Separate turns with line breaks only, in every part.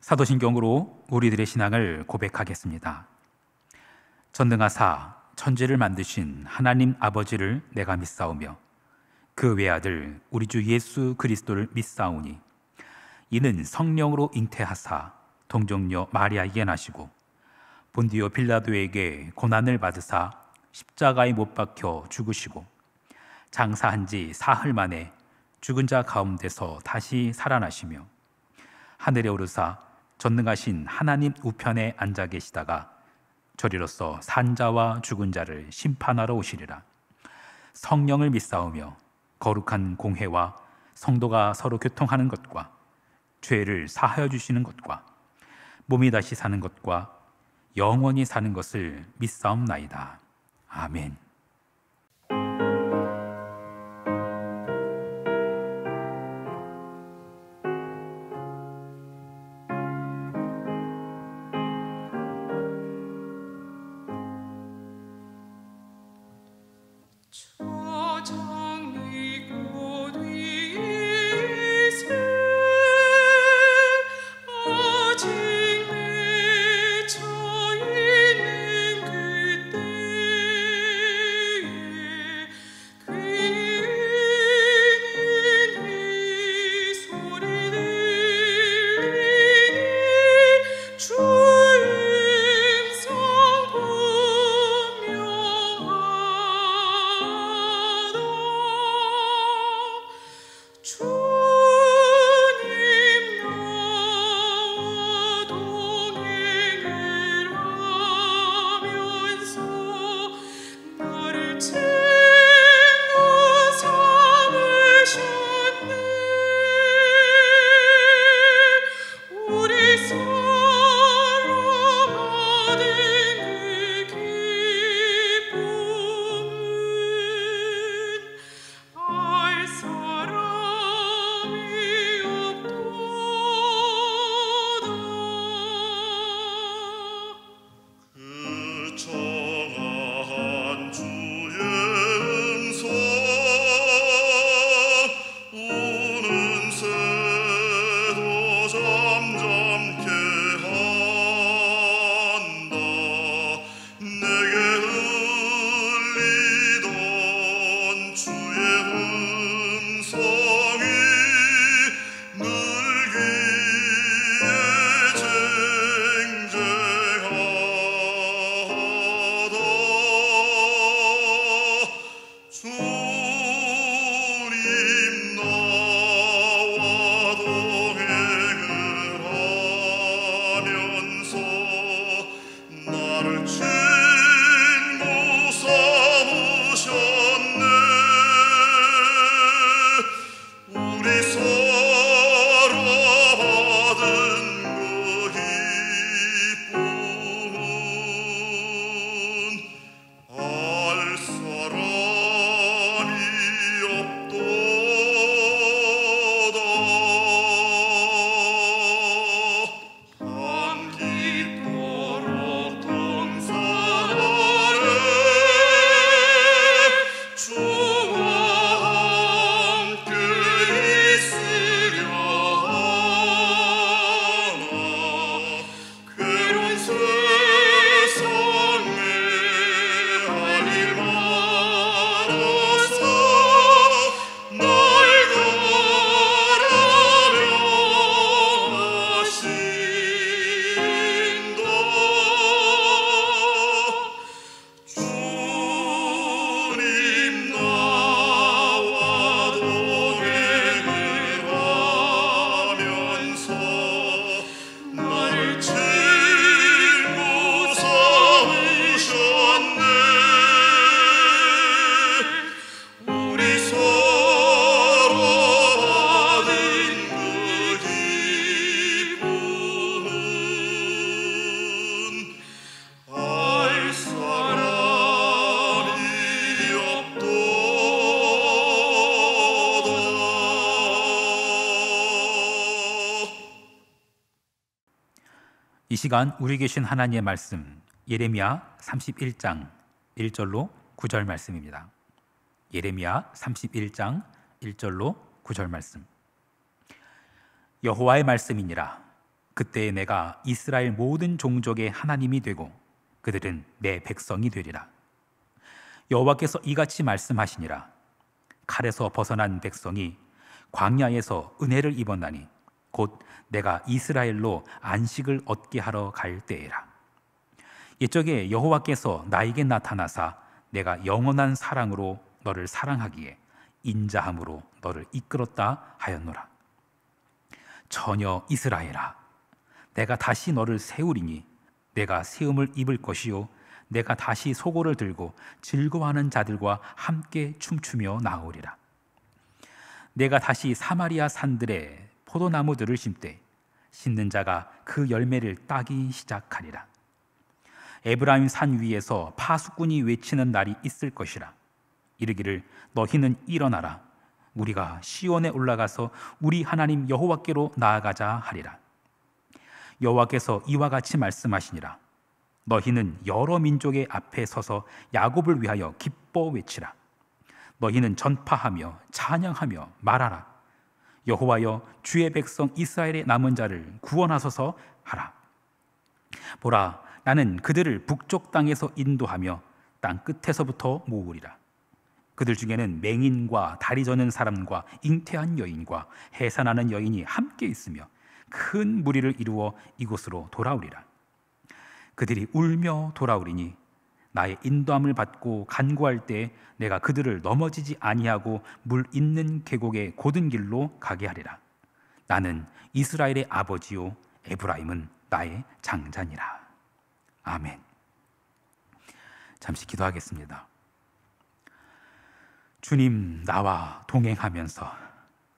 사도신경으로 우리들의 신앙을 고백하겠습니다. 전능하사 천지를 만드신 하나님 아버지를 내가 믿사오며 그 외아들 우리 주 예수 그리스도를 믿사오니 이는 성령으로 잉태하사 동정녀 마리아에게 나시고 본디오 빌라도에게 고난을 받으사 십자가에 못 박혀 죽으시고 장사한 지 사흘 만에 죽은 자 가운데서 다시 살아나시며 하늘에 오르사 전능하신 하나님 우편에 앉아 계시다가 저리로서 산자와 죽은 자를 심판하러 오시리라. 성령을 믿사오며 거룩한 공회와 성도가 서로 교통하는 것과 죄를 사하여 주시는 것과 몸이 다시 사는 것과 영원히 사는 것을 믿사옵나이다. 아멘. 이 시간 우리 계신 하나님의 말씀 예레미야 31장 1절로 9절 말씀입니다. 예레미야 31장 1절로 9절 말씀. 여호와의 말씀이니라. 그때 내가 이스라엘 모든 종족의 하나님이 되고 그들은 내 백성이 되리라. 여호와께서 이같이 말씀하시니라. 칼에서 벗어난 백성이 광야에서 은혜를 입었나니 곧 내가 이스라엘로 안식을 얻게 하러 갈 때에라. 이적에 여호와께서 나에게 나타나사 내가 영원한 사랑으로 너를 사랑하기에 인자함으로 너를 이끌었다 하였노라. 처녀 이스라엘아, 내가 다시 너를 세우리니 내가 세움을 입을 것이요 내가 다시 소고를 들고 즐거워하는 자들과 함께 춤추며 나오리라. 내가 다시 사마리아 산들에 포도나무들을 심되 심는 자가 그 열매를 따기 시작하리라. 에브라임 산 위에서 파수꾼이 외치는 날이 있을 것이라. 이르기를 너희는 일어나라. 우리가 시온에 올라가서 우리 하나님 여호와께로 나아가자 하리라. 여호와께서 이와 같이 말씀하시니라. 너희는 여러 민족의 앞에 서서 야곱을 위하여 기뻐 외치라. 너희는 전파하며 찬양하며 말하라. 여호와여, 주의 백성 이스라엘의 남은 자를 구원하소서 하라. 보라, 나는 그들을 북쪽 땅에서 인도하며 땅 끝에서부터 모으리라. 그들 중에는 맹인과 다리 저는 사람과 잉태한 여인과 해산하는 여인이 함께 있으며 큰 무리를 이루어 이곳으로 돌아오리라. 그들이 울며 돌아오리니 나의 인도함을 받고 간구할 때 내가 그들을 넘어지지 아니하고 물 있는 계곡의 고든 길로 가게 하리라. 나는 이스라엘의 아버지요 에브라임은 나의 장자니라. 아멘. 잠시 기도하겠습니다. 주님, 나와 동행하면서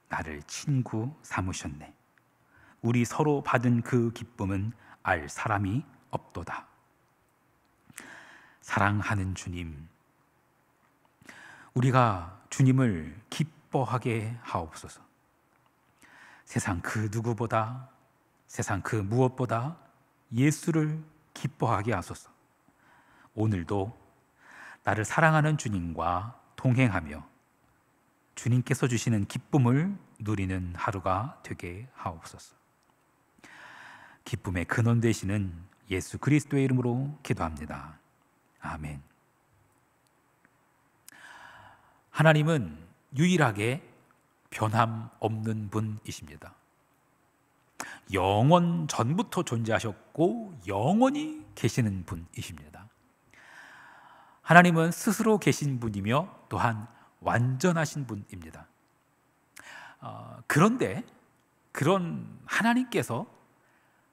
나를 친구 삼으셨네. 우리 서로 받은 그 기쁨은 알 사람이 없도다. 사랑하는 주님, 우리가 주님을 기뻐하게 하옵소서. 세상 그 누구보다, 세상 그 무엇보다 예수를 기뻐하게 하소서. 오늘도 나를 사랑하는 주님과 동행하며 주님께서 주시는 기쁨을 누리는 하루가 되게 하옵소서. 기쁨의 근원 되시는 예수 그리스도의 이름으로 기도합니다. 아멘. 하나님은 유일하게 변함없는 분이십니다. 영원 전부터 존재하셨고 영원히 계시는 분이십니다. 하나님은 스스로 계신 분이며 또한 완전하신 분입니다. 그런데 그런 하나님께서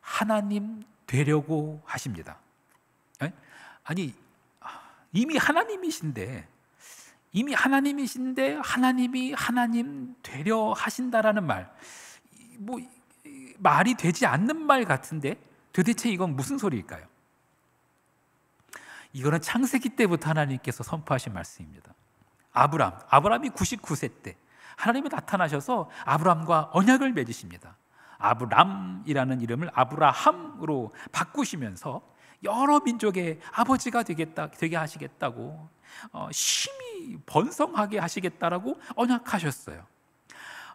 하나님 되려고 하십니다. 아니, 이미 하나님이신데 하나님이 하나님 되려 하신다라는 말, 말이 되지 않는 말 같은데 도대체 이건 무슨 소리일까요? 이거는 창세기 때부터 하나님께서 선포하신 말씀입니다. 아브라함이 99세 때 하나님이 나타나셔서 아브라함과 언약을 맺으십니다. 아브람이라는 이름을 아브라함으로 바꾸시면서 여러 민족의 아버지가 되게 하시겠다고, 심히 번성하게 하시겠다라고 언약하셨어요.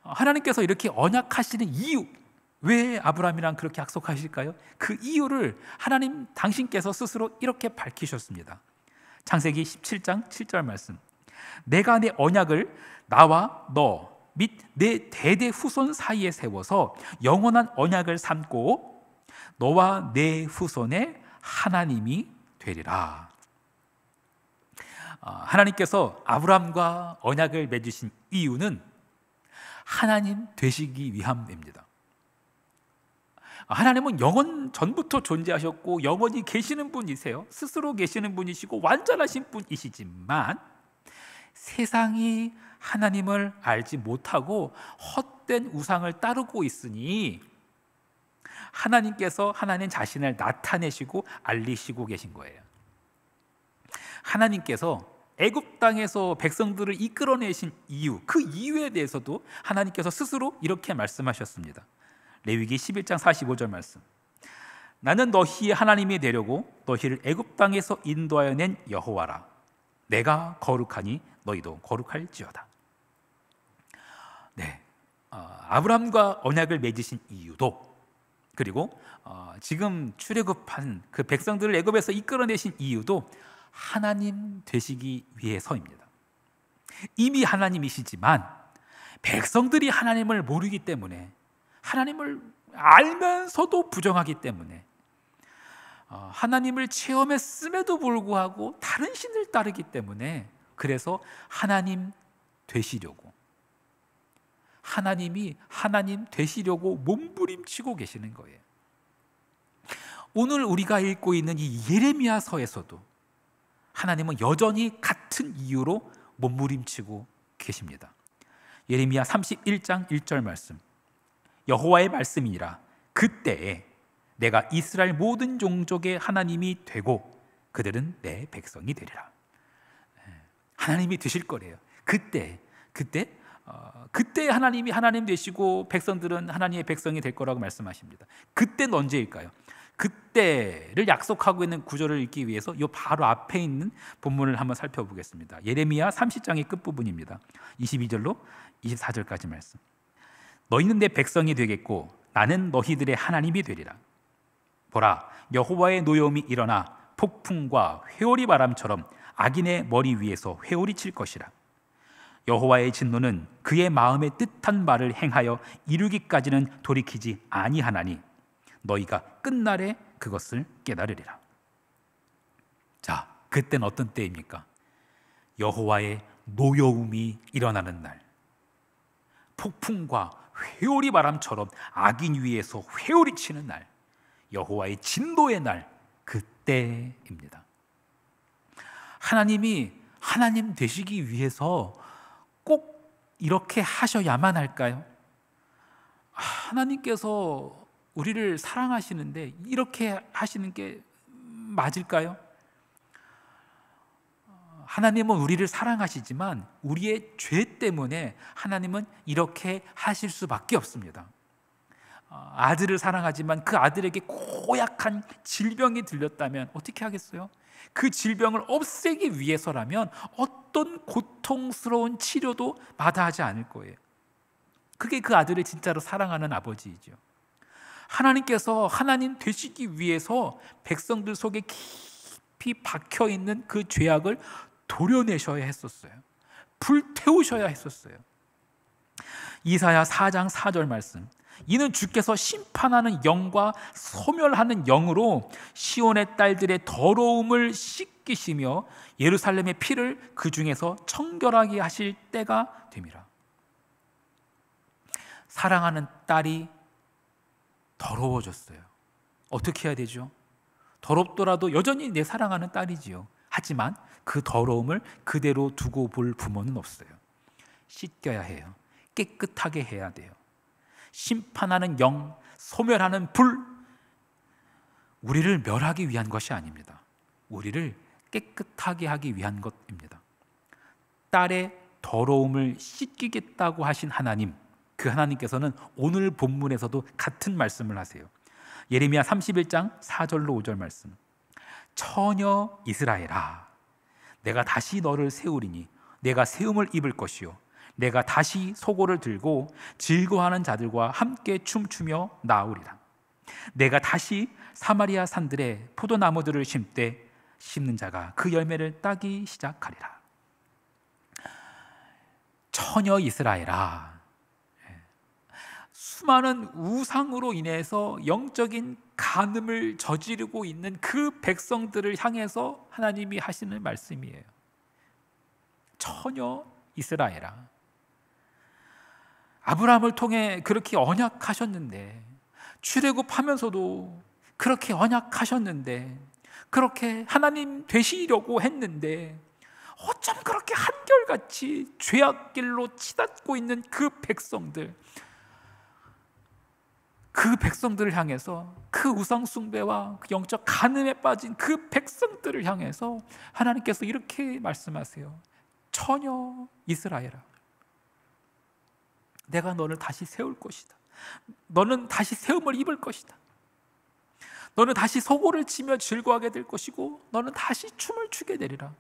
하나님께서 이렇게 언약하시는 이유, 왜 아브라함이랑 그렇게 약속하실까요? 그 이유를 하나님 당신께서 스스로 이렇게 밝히셨습니다. 창세기 17장 7절 말씀. 내가 내 언약을 나와 너 및 내 대대 후손 사이에 세워서 영원한 언약을 삼고 너와 내 후손의 하나님이 되리라. 하나님께서 아브라함과 언약을 맺으신 이유는 하나님 되시기 위함입니다. 하나님은 영원 전부터 존재하셨고 영원히 계시는 분이세요. 스스로 계시는 분이시고 완전하신 분이시지만 세상이 하나님을 알지 못하고 헛된 우상을 따르고 있으니 하나님께서 하나님 자신을 나타내시고 알리시고 계신 거예요. 하나님께서 애굽 땅에서 백성들을 이끌어내신 이유, 그 이유에 대해서도 하나님께서 스스로 이렇게 말씀하셨습니다. 레위기 11장 45절 말씀. 나는 너희의 하나님이 되려고 너희를 애굽 땅에서 인도하여 낸 여호와라. 내가 거룩하니 너희도 거룩할지어다. 네, 아브라함과 언약을 맺으신 이유도 그리고 지금 출애굽한 그 백성들을 애굽에서 이끌어내신 이유도 하나님 되시기 위해서입니다. 이미 하나님이시지만 백성들이 하나님을 모르기 때문에, 하나님을 알면서도 부정하기 때문에, 하나님을 체험했음에도 불구하고 다른 신을 따르기 때문에, 그래서 하나님 되시려고, 하나님이 하나님 되시려고 몸부림치고 계시는 거예요. 오늘 우리가 읽고 있는 이 예레미야서에서도 하나님은 여전히 같은 이유로 몸부림치고 계십니다. 예레미야 31장 1절 말씀, 여호와의 말씀이니라. 그때에 내가 이스라엘 모든 종족의 하나님이 되고 그들은 내 백성이 되리라. 하나님이 되실 거래요. 그때 하나님이 하나님 되시고 백성들은 하나님의 백성이 될 거라고 말씀하십니다. 그때는 언제일까요? 그때를 약속하고 있는 구절을 읽기 위해서 이 바로 앞에 있는 본문을 한번 살펴보겠습니다. 예레미야 30장의 끝부분입니다. 22절로 24절까지 말씀. 너희는 내 백성이 되겠고 나는 너희들의 하나님이 되리라. 보라, 여호와의 노여움이 일어나 폭풍과 회오리 바람처럼 악인의 머리 위에서 회오리 칠 것이라. 여호와의 진노는 그의 마음에 뜻한 말을 행하여 이루기까지는 돌이키지 아니하나니 너희가 끝날에 그것을 깨달으리라. 자, 그때는 어떤 때입니까? 여호와의 노여움이 일어나는 날, 폭풍과 회오리 바람처럼 악인 위에서 회오리 치는 날, 여호와의 진노의 날, 그때입니다. 하나님이 하나님 되시기 위해서 꼭 이렇게 하셔야만 할까요? 하나님께서 우리를 사랑하시는데 이렇게 하시는 게 맞을까요? 하나님은 우리를 사랑하시지만 우리의 죄 때문에 하나님은 이렇게 하실 수밖에 없습니다. 아들을 사랑하지만 그 아들에게 고약한 질병이 들렸다면 어떻게 하겠어요? 그 질병을 없애기 위해서라면 어떤 고통스러운 치료도 마다하지 않을 거예요. 그게 그 아들을 진짜로 사랑하는 아버지이죠. 하나님께서 하나님 되시기 위해서 백성들 속에 깊이 박혀있는 그 죄악을 도려내셔야 했었어요. 불태우셔야 했었어요. 이사야 4장 4절 말씀, 이는 주께서 심판하는 영과 소멸하는 영으로 시온의 딸들의 더러움을 씻기시며 예루살렘의 피를 그 중에서 청결하게 하실 때가 됨이라. 사랑하는 딸이 더러워졌어요. 어떻게 해야 되죠? 더럽더라도 여전히 내 사랑하는 딸이지요. 하지만 그 더러움을 그대로 두고 볼 부모는 없어요. 씻겨야 해요. 깨끗하게 해야 돼요. 심판하는 영, 소멸하는 불, 우리를 멸하기 위한 것이 아닙니다. 우리를 깨끗하게 하기 위한 것입니다. 딸의 더러움을 씻기겠다고 하신 하나님, 그 하나님께서는 오늘 본문에서도 같은 말씀을 하세요. 예레미야 31장 4절로 5절 말씀, 처녀 이스라엘아, 내가 다시 너를 세우리니 내가 세움을 입을 것이요 내가 다시 소고를 들고 즐거워하는 자들과 함께 춤추며 나으리라. 내가 다시 사마리아 산들에 포도나무들을 심되 심는 자가 그 열매를 따기 시작하리라. 처녀 이스라엘아, 수많은 우상으로 인해서 영적인 간음을 저지르고 있는 그 백성들을 향해서 하나님이 하시는 말씀이에요. 처녀 이스라엘아, 아브라함을 통해 그렇게 언약하셨는데, 출애굽하면서도 그렇게 언약하셨는데, 그렇게 하나님 되시려고 했는데 어쩜 그렇게 한결같이 죄악길로 치닫고 있는 그 백성들을 향해서, 그 우상 숭배와 그 영적 간음에 빠진 그 백성들을 향해서 하나님께서 이렇게 말씀하세요. 처녀 이스라엘아, 내가 너를 다시 세울 것이다. 너는 다시 세움을 입을 것이다. 너는 다시 소고를 치며 즐거워하게 될 것이고 너는 다시 춤을 추게 되리라.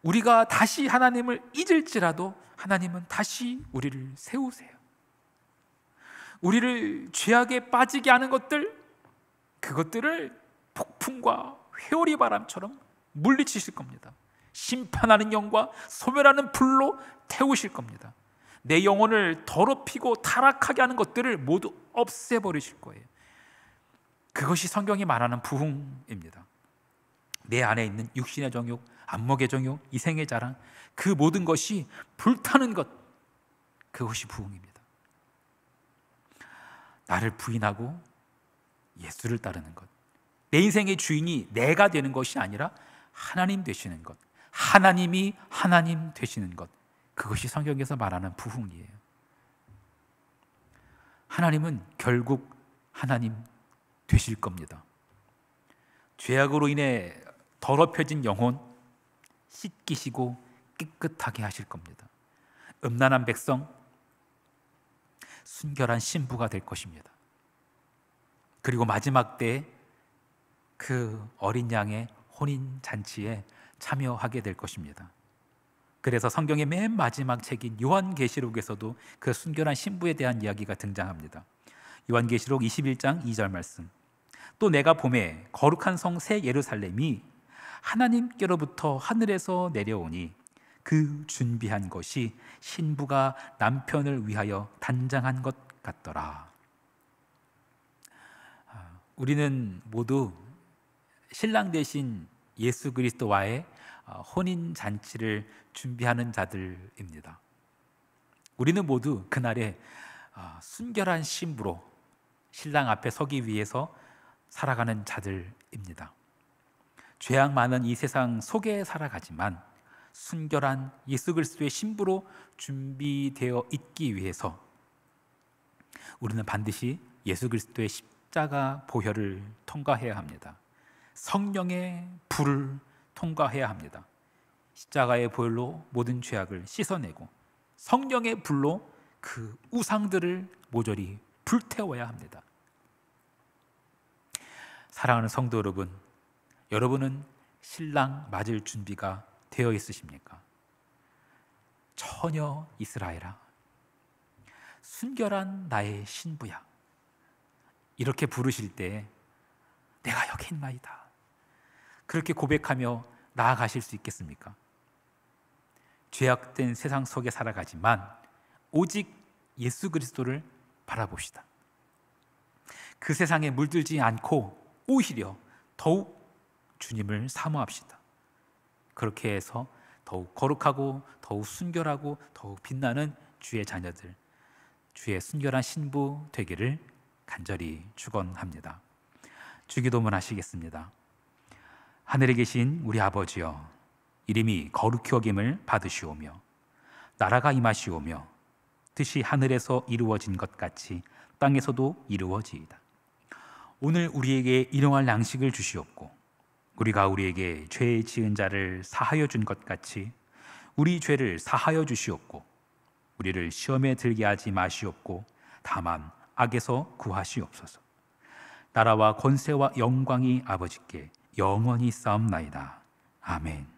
우리가 다시 하나님을 잊을지라도 하나님은 다시 우리를 세우세요. 우리를 죄악에 빠지게 하는 것들, 그것들을 폭풍과 회오리 바람처럼 물리치실 겁니다. 심판하는 영과 소멸하는 불로 태우실 겁니다. 내 영혼을 더럽히고 타락하게 하는 것들을 모두 없애버리실 거예요. 그것이 성경이 말하는 부흥입니다. 내 안에 있는 육신의 정욕, 안목의 정욕, 이생의 자랑, 그 모든 것이 불타는 것, 그것이 부흥입니다. 나를 부인하고 예수를 따르는 것, 내 인생의 주인이 내가 되는 것이 아니라 하나님 되시는 것, 하나님이 하나님 되시는 것, 그것이 성경에서 말하는 부흥이에요. 하나님은 결국 하나님 되실 겁니다. 죄악으로 인해 더럽혀진 영혼 씻기시고 깨끗하게 하실 겁니다. 음란한 백성, 순결한 신부가 될 것입니다. 그리고 마지막 때에 그 어린 양의 혼인 잔치에 참여하게 될 것입니다. 그래서 성경의 맨 마지막 책인 요한계시록에서도 그 순결한 신부에 대한 이야기가 등장합니다. 요한계시록 21장 2절 말씀. 또 내가 보매 거룩한 성 새 예루살렘이 하나님께로부터 하늘에서 내려오니 그 준비한 것이 신부가 남편을 위하여 단장한 것 같더라. 우리는 모두 신랑 대신 예수 그리스도와의 혼인 잔치를 준비하는 자들입니다. 우리는 모두 그날에 순결한 신부로 신랑 앞에 서기 위해서 살아가는 자들입니다. 죄악 많은 이 세상 속에 살아가지만 순결한 예수 그리스도의 신부로 준비되어 있기 위해서 우리는 반드시 예수 그리스도의 십자가 보혈을 통과해야 합니다. 성령의 불을 통과해야 합니다. 십자가의 보혈로 모든 죄악을 씻어내고 성령의 불로 그 우상들을 모조리 불태워야 합니다. 사랑하는 성도 여러분, 여러분은 신랑 맞을 준비가 되어 있으십니까? 처녀 이스라엘아, 순결한 나의 신부야, 이렇게 부르실 때 내가 여기 있나이다, 그렇게 고백하며 나아가실 수 있겠습니까? 죄악된 세상 속에 살아가지만 오직 예수 그리스도를 바라봅시다. 그 세상에 물들지 않고 오히려 더욱 주님을 사모합시다. 그렇게 해서 더욱 거룩하고 더욱 순결하고 더욱 빛나는 주의 자녀들, 주의 순결한 신부 되기를 간절히 축원합니다. 주기도문 하시겠습니다. 하늘에 계신 우리 아버지여, 이름이 거룩히 여김을 받으시오며 나라가 임하시오며 뜻이 하늘에서 이루어진 것 같이 땅에서도 이루어지이다. 오늘 우리에게 일용할 양식을 주시옵고 우리가 우리에게 죄 지은 자를 사하여 준 것 같이 우리 죄를 사하여 주시옵고 우리를 시험에 들게 하지 마시옵고 다만 악에서 구하시옵소서. 나라와 권세와 영광이 아버지께 영원히 싸움나이다. 아멘.